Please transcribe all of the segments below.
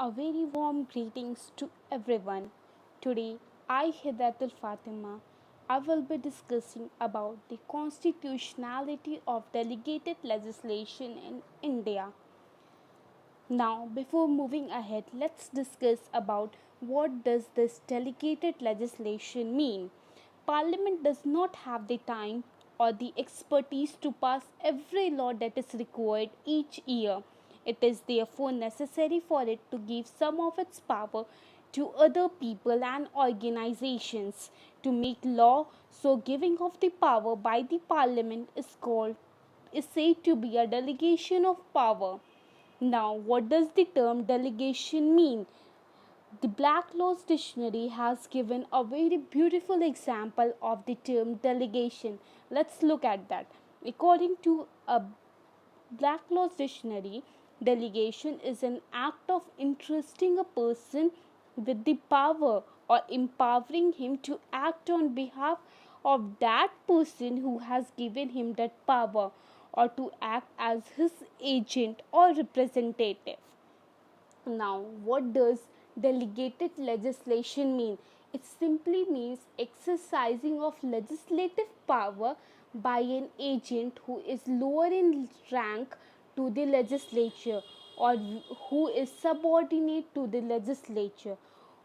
A very warm greetings to everyone. Today, I, Hidatul Fatima, I will be discussing about the constitutionality of delegated legislation in India. Now, before moving ahead, let's discuss about what does this delegated legislation mean. Parliament does not have the time or the expertise to pass every law that is required each year. It is therefore necessary for it to give some of its power to other people and organizations to make law. So giving of the power by the parliament is said to be a delegation of power. Now, what does the term delegation mean? The Black Laws Dictionary has given a very beautiful example of the term delegation. Let's look at that. According to a Black Laws Dictionary, delegation is an act of entrusting a person with the power or empowering him to act on behalf of that person who has given him that power, or to act as his agent or representative. Now, what does delegated legislation mean? It simply means exercising of legislative power by an agent who is lower in rank to the legislature, or who is subordinate to the legislature.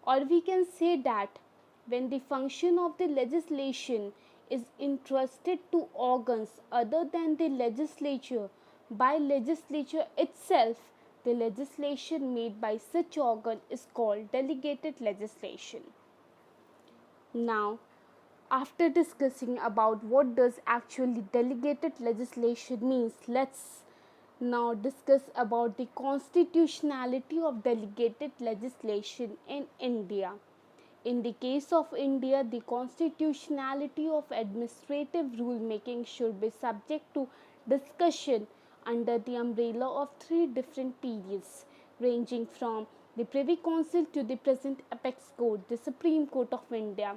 Or we can say that when the function of the legislation is entrusted to organs other than the legislature by legislature itself, the legislation made by such organ is called delegated legislation. Now, after discussing about what does actually delegated legislation means, let's now discuss about the constitutionality of delegated legislation in India. In the case of India, the constitutionality of administrative rulemaking should be subject to discussion under the umbrella of three different periods, ranging from the Privy Council to the present apex court, the Supreme Court of India.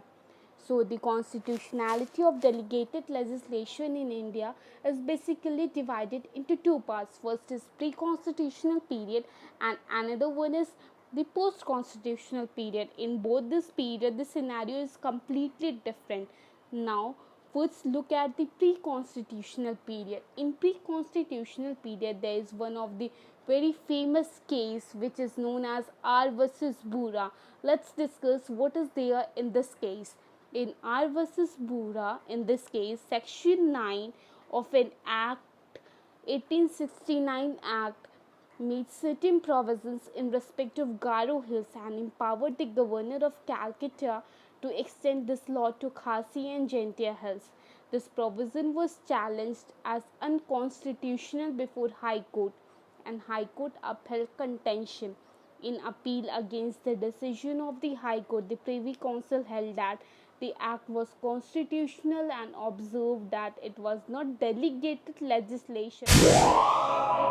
So, the constitutionality of delegated legislation in India is basically divided into two parts. First is pre-constitutional period, and another one is the post-constitutional period. In both this period, the scenario is completely different. Now, first look at the pre-constitutional period. In pre-constitutional period, there is one of the very famous case which is known as R versus Bura. Let's discuss what is there in this case. In R versus Bura, in this case, section 9 of an act, 1869 act, made certain provisions in respect of Garo Hills and empowered the governor of Calcutta to extend this law to Khasi and Jaintia Hills. This provision was challenged as unconstitutional before High Court, and High Court upheld contention. In appeal against the decision of the High Court, the Privy Council held that the act was constitutional and observed that it was not delegated legislation